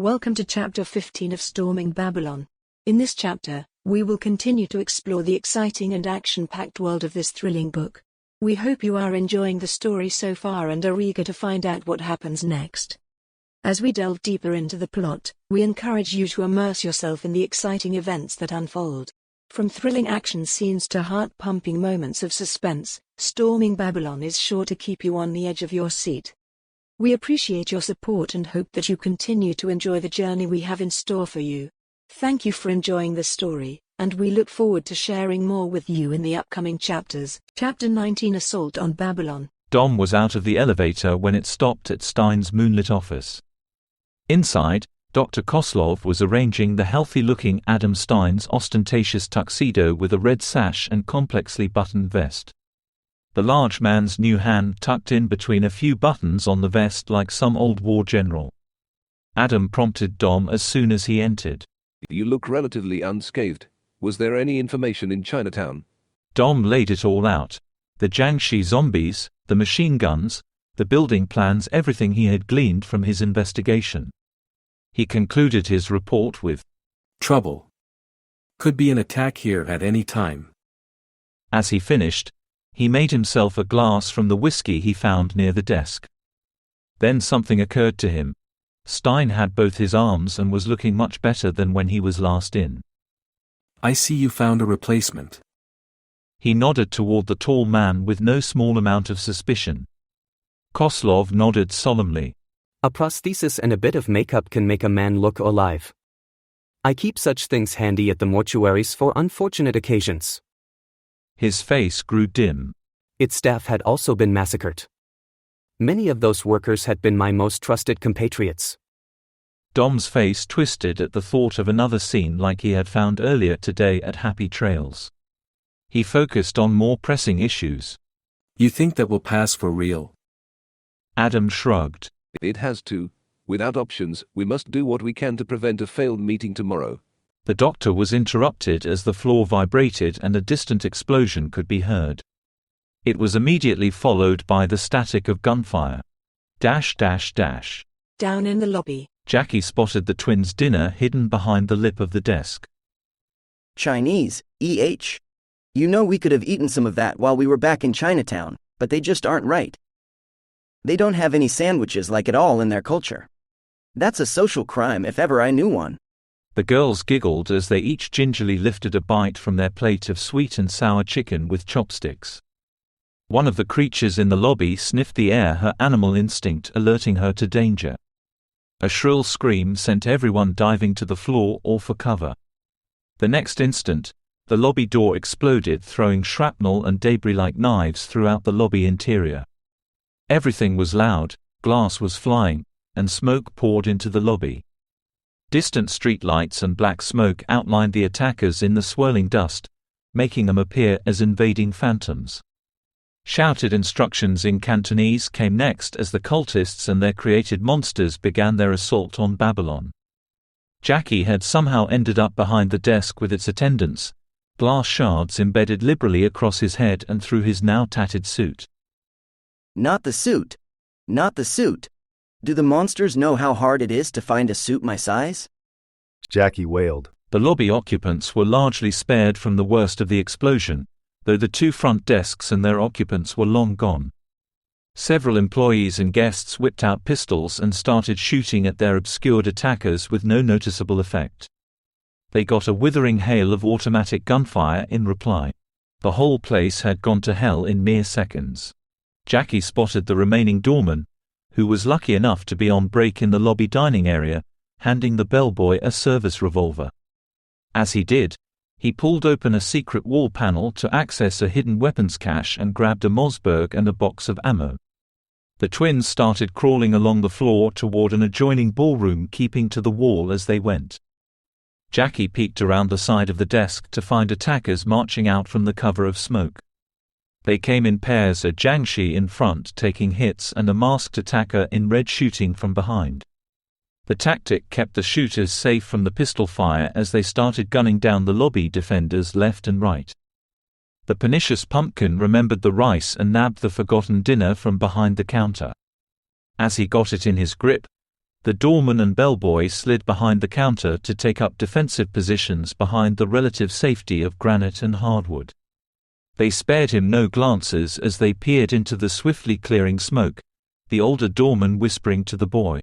Welcome to Chapter 15 of Storming Babylon. In this chapter, we will continue to explore the exciting and action-packed world of this thrilling book. We hope you are enjoying the story so far and are eager to find out what happens next. As we delve deeper into the plot, we encourage you to immerse yourself in the exciting events that unfold. From thrilling action scenes to heart-pumping moments of suspense, Storming Babylon is sure to keep you on the edge of your seat. We appreciate your support and hope that you continue to enjoy the journey we have in store for you. Thank you for enjoying the story, and we look forward to sharing more with you in the upcoming chapters. Chapter 19: Assault on Babylon. Dom was out of the elevator when it stopped at Stein's moonlit office. Inside, Dr. Koslov was arranging the healthy-looking Adam Stein's ostentatious tuxedo with a red sash and complexly buttoned vest. The large man's new hand tucked in between a few buttons on the vest like some old war general. Adam prompted Dom as soon as he entered. You look relatively unscathed. Was there any information in Chinatown? Dom laid it all out. The Jiangxi zombies, the machine guns, the building plans, everything he had gleaned from his investigation. He concluded his report with, "Trouble. Could be an attack here at any time." As he finished, he made himself a glass from the whiskey he found near the desk. Then something occurred to him. Stein had both his arms and was looking much better than when he was last in. "I see you found a replacement." He nodded toward the tall man with no small amount of suspicion. Koslov nodded solemnly. "A prosthesis and a bit of makeup can make a man look alive. I keep such things handy at the mortuaries for unfortunate occasions." His face grew dim. Its staff had also been massacred. Many of those workers had been my most trusted compatriots. Dom's face twisted at the thought of another scene like he had found earlier today at Happy Trails. He focused on more pressing issues. "You think that will pass for real?" Adam shrugged. It has to. Without options, we must do what we can to prevent a failed meeting tomorrow. The doctor was interrupted as the floor vibrated and a distant explosion could be heard. It was immediately followed by the static of gunfire. Dash dash dash. Down in the lobby, Jackie spotted the twins' dinner hidden behind the lip of the desk. Chinese, You know we could have eaten some of that while we were back in Chinatown, but they just aren't right. They don't have any sandwiches like it all in their culture. That's a social crime if ever I knew one. The girls giggled as they each gingerly lifted a bite from their plate of sweet and sour chicken with chopsticks. One of the creatures in the lobby sniffed the air, her animal instinct alerting her to danger. A shrill scream sent everyone diving to the floor or for cover. The next instant, the lobby door exploded, throwing shrapnel and debris like knives throughout the lobby interior. Everything was loud, glass was flying, and smoke poured into the lobby. Distant street lights and black smoke outlined the attackers in the swirling dust, making them appear as invading phantoms. Shouted instructions in Cantonese came next as the cultists and their created monsters began their assault on Babylon. Jackie had somehow ended up behind the desk with its attendants, glass shards embedded liberally across his head and through his now tattered suit. Not the suit. Not the suit. Do the monsters know how hard it is to find a suit my size? Jackie wailed. The lobby occupants were largely spared from the worst of the explosion, though the two front desks and their occupants were long gone. Several employees and guests whipped out pistols and started shooting at their obscured attackers with no noticeable effect. They got a withering hail of automatic gunfire in reply. The whole place had gone to hell in mere seconds. Jackie spotted the remaining doorman, who was lucky enough to be on break in the lobby dining area, handing the bellboy a service revolver. As he did, he pulled open a secret wall panel to access a hidden weapons cache and grabbed a Mossberg and a box of ammo. The twins started crawling along the floor toward an adjoining ballroom, keeping to the wall as they went. Jackie peeked around the side of the desk to find attackers marching out from the cover of smoke. They came in pairs, a Jiangxi in front taking hits and a masked attacker in red shooting from behind. The tactic kept the shooters safe from the pistol fire as they started gunning down the lobby defenders left and right. The pernicious pumpkin remembered the rice and nabbed the forgotten dinner from behind the counter. As he got it in his grip, The doorman and bellboy slid behind the counter to take up defensive positions behind the relative safety of granite and hardwood. They spared him no glances as they peered into the swiftly clearing smoke, the older doorman whispering to the boy.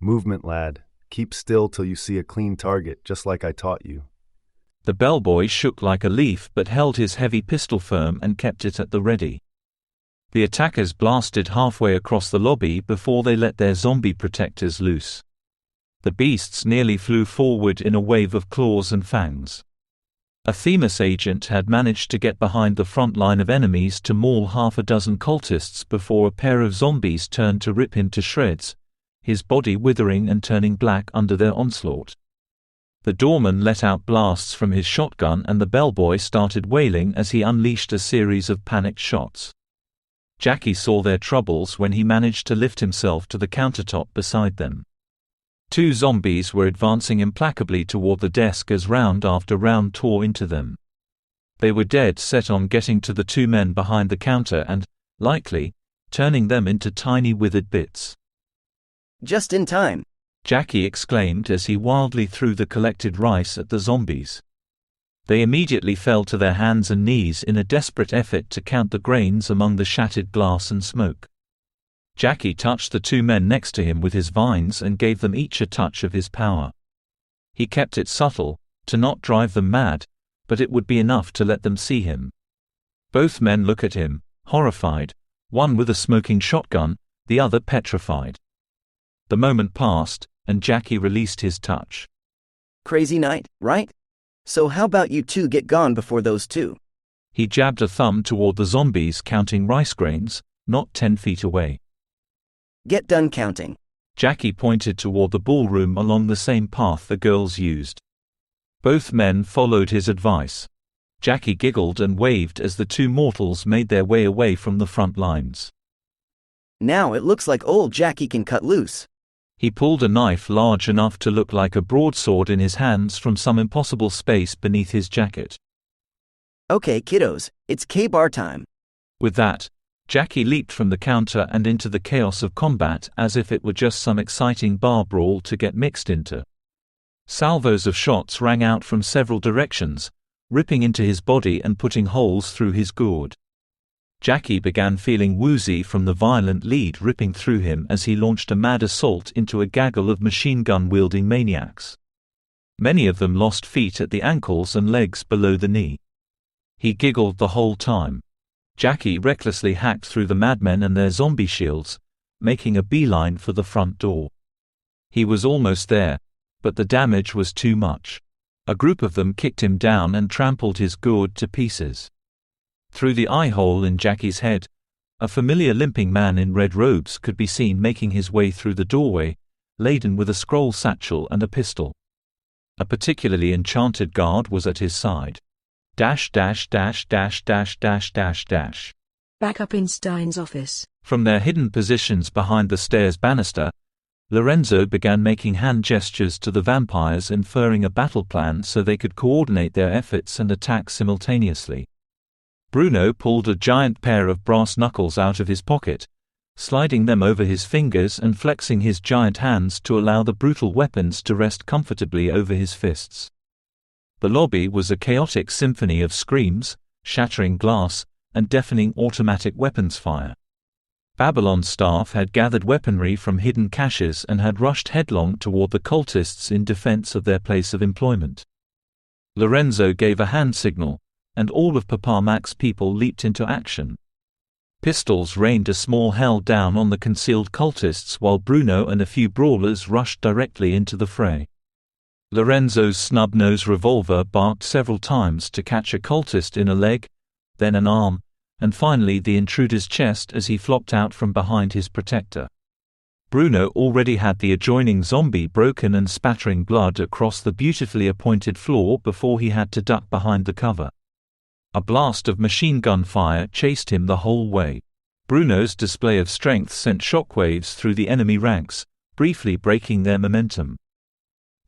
Movement, lad. Keep still till you see a clean target, just like I taught you. The bellboy shook like a leaf but held his heavy pistol firm and kept it at the ready. The attackers blasted halfway across the lobby before they let their zombie protectors loose. The beasts nearly flew forward in a wave of claws and fangs. A Themis agent had managed to get behind the front line of enemies to maul half a dozen cultists before a pair of zombies turned to rip him to shreds, his body withering and turning black under their onslaught. The doorman let out blasts from his shotgun and the bellboy started wailing as he unleashed a series of panicked shots. Jackie saw their troubles when he managed to lift himself to the countertop beside them. 2 zombies were advancing implacably toward the desk as round after round tore into them. They were dead set on getting to the 2 men behind the counter and, likely, turning them into tiny withered bits. Just in time, Jackie exclaimed as he wildly threw the collected rice at the zombies. They immediately fell to their hands and knees in a desperate effort to count the grains among the shattered glass and smoke. Jackie touched the 2 men next to him with his vines and gave them each a touch of his power. He kept it subtle, to not drive them mad, but it would be enough to let them see him. Both men looked at him, horrified, one with a smoking shotgun, the other petrified. The moment passed, and Jackie released his touch. Crazy night, right? So how about you 2 get gone before those 2? He jabbed a thumb toward the zombies counting rice grains, not 10 feet away. Get done counting. Jackie pointed toward the ballroom along the same path the girls used. Both men followed his advice. Jackie giggled and waved as the 2 mortals made their way away from the front lines. Now it looks like old Jackie can cut loose. He pulled a knife large enough to look like a broadsword in his hands from some impossible space beneath his jacket. Okay, kiddos, it's K-bar time. With that, Jackie leaped from the counter and into the chaos of combat as if it were just some exciting bar brawl to get mixed into. Salvos of shots rang out from several directions, ripping into his body and putting holes through his gourd. Jackie began feeling woozy from the violent lead ripping through him as he launched a mad assault into a gaggle of machine-gun-wielding maniacs. Many of them lost feet at the ankles and legs below the knee. He giggled the whole time. Jackie recklessly hacked through the madmen and their zombie shields, making a beeline for the front door. He was almost there, but the damage was too much. A group of them kicked him down and trampled his gourd to pieces. Through the eye hole in Jackie's head, a familiar limping man in red robes could be seen making his way through the doorway, laden with a scroll satchel and a pistol. A particularly enchanted guard was at his side. Dash dash dash dash dash dash dash dash. Back up in Stein's office. From their hidden positions behind the stairs banister, Lorenzo began making hand gestures to the vampires, inferring a battle plan so they could coordinate their efforts and attack simultaneously. Bruno pulled a giant pair of brass knuckles out of his pocket, sliding them over his fingers and flexing his giant hands to allow the brutal weapons to rest comfortably over his fists. The lobby was a chaotic symphony of screams, shattering glass, and deafening automatic weapons fire. Babylon's staff had gathered weaponry from hidden caches and had rushed headlong toward the cultists in defense of their place of employment. Lorenzo gave a hand signal, and all of Papa Mac's people leaped into action. Pistols rained a small hell down on the concealed cultists while Bruno and a few brawlers rushed directly into the fray. Lorenzo's snub-nosed revolver barked several times to catch a cultist in a leg, then an arm, and finally the intruder's chest as he flopped out from behind his protector. Bruno already had the adjoining zombie broken and spattering blood across the beautifully appointed floor before he had to duck behind the cover. A blast of machine gun fire chased him the whole way. Bruno's display of strength sent shockwaves through the enemy ranks, briefly breaking their momentum.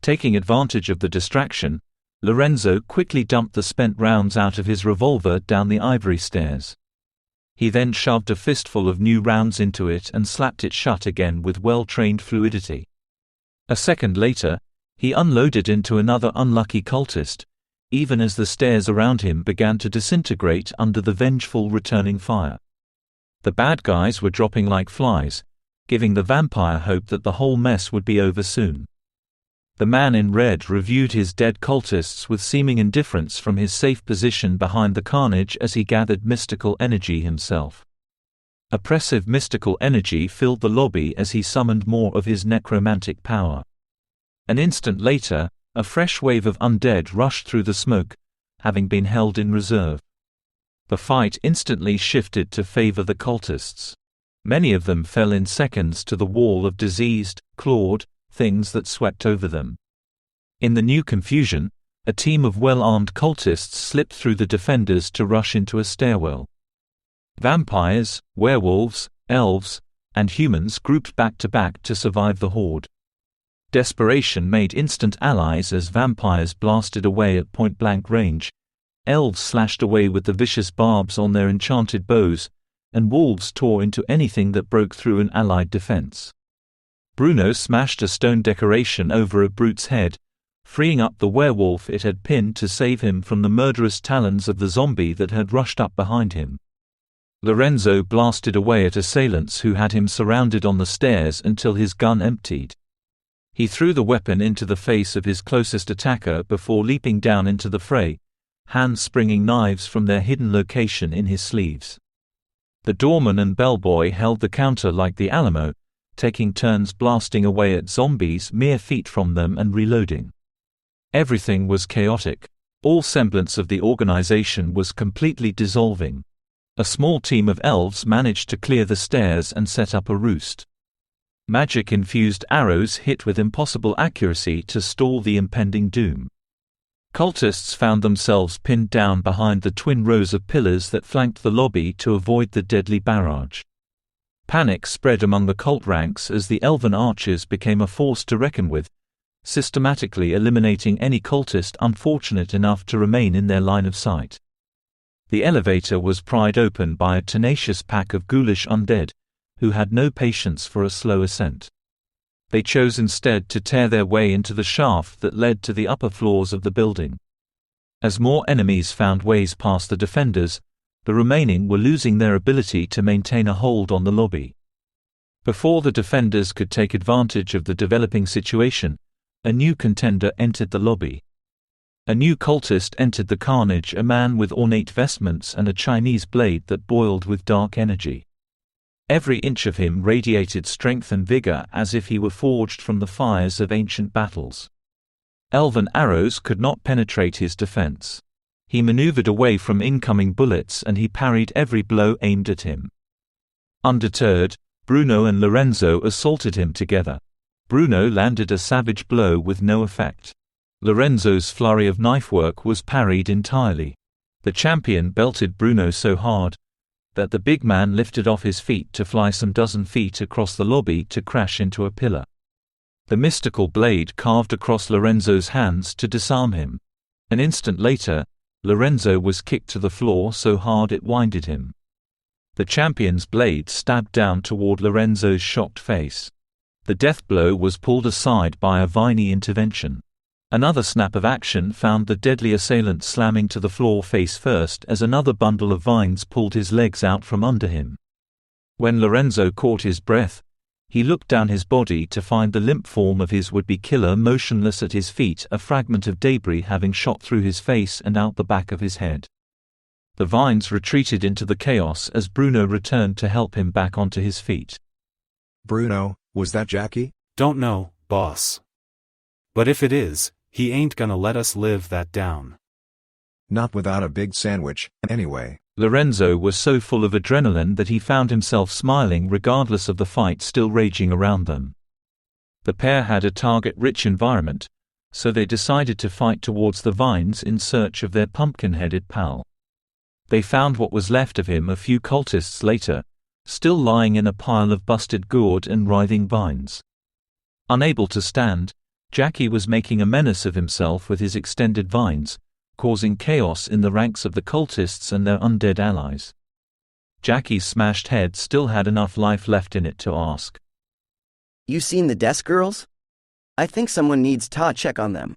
Taking advantage of the distraction, Lorenzo quickly dumped the spent rounds out of his revolver down the ivory stairs. He then shoved a fistful of new rounds into it and slapped it shut again with well-trained fluidity. A second later, he unloaded into another unlucky cultist, even as the stairs around him began to disintegrate under the vengeful returning fire. The bad guys were dropping like flies, giving the vampire hope that the whole mess would be over soon. The man in red reviewed his dead cultists with seeming indifference from his safe position behind the carnage as he gathered mystical energy himself. Oppressive mystical energy filled the lobby as he summoned more of his necromantic power. An instant later, a fresh wave of undead rushed through the smoke, having been held in reserve. The fight instantly shifted to favor the cultists. Many of them fell in seconds to the wall of diseased, clawed things that swept over them. In the new confusion, a team of well-armed cultists slipped through the defenders to rush into a stairwell. Vampires, werewolves, elves, and humans grouped back to back to survive the horde. Desperation made instant allies as vampires blasted away at point-blank range, elves slashed away with the vicious barbs on their enchanted bows, and wolves tore into anything that broke through an allied defense. Bruno smashed a stone decoration over a brute's head, freeing up the werewolf it had pinned to save him from the murderous talons of the zombie that had rushed up behind him. Lorenzo blasted away at assailants who had him surrounded on the stairs until his gun emptied. He threw the weapon into the face of his closest attacker before leaping down into the fray, hand-springing knives from their hidden location in his sleeves. The doorman and bellboy held the counter like the Alamo, taking turns blasting away at zombies mere feet from them and reloading. Everything was chaotic. All semblance of the organization was completely dissolving. A small team of elves managed to clear the stairs and set up a roost. Magic-infused arrows hit with impossible accuracy to stall the impending doom. Cultists found themselves pinned down behind the twin rows of pillars that flanked the lobby to avoid the deadly barrage. Panic spread among the cult ranks as the elven archers became a force to reckon with, systematically eliminating any cultist unfortunate enough to remain in their line of sight. The elevator was pried open by a tenacious pack of ghoulish undead, who had no patience for a slow ascent. They chose instead to tear their way into the shaft that led to the upper floors of the building. As more enemies found ways past the defenders, the remaining were losing their ability to maintain a hold on the lobby. Before the defenders could take advantage of the developing situation, a new contender entered the lobby. A new cultist entered the carnage, a man with ornate vestments and a Chinese blade that boiled with dark energy. Every inch of him radiated strength and vigor as if he were forged from the fires of ancient battles. Elven arrows could not penetrate his defense. He maneuvered away from incoming bullets and he parried every blow aimed at him. Undeterred, Bruno and Lorenzo assaulted him together. Bruno landed a savage blow with no effect. Lorenzo's flurry of knifework was parried entirely. The champion belted Bruno so hard that the big man lifted off his feet to fly some dozen feet across the lobby to crash into a pillar. The mystical blade carved across Lorenzo's hands to disarm him. An instant later, Lorenzo was kicked to the floor so hard it winded him. The champion's blade stabbed down toward Lorenzo's shocked face. The death blow was pulled aside by a viney intervention. Another snap of action found the deadly assailant slamming to the floor face first as another bundle of vines pulled his legs out from under him. When Lorenzo caught his breath, he looked down his body to find the limp form of his would-be killer motionless at his feet, a fragment of debris having shot through his face and out the back of his head. The vines retreated into the chaos as Bruno returned to help him back onto his feet. Bruno, was that Jackie? Don't know, boss. But if it is, he ain't gonna let us live that down. Not without a big sandwich, anyway. Lorenzo was so full of adrenaline that he found himself smiling regardless of the fight still raging around them. The pair had a target-rich environment, so they decided to fight towards the vines in search of their pumpkin-headed pal. They found what was left of him a few cultists later, still lying in a pile of busted gourd and writhing vines. Unable to stand, Jackie was making a menace of himself with his extended vines, causing chaos in the ranks of the cultists and their undead allies. Jackie's smashed head still had enough life left in it to ask, You seen the desk girls? I think someone needs to check on them.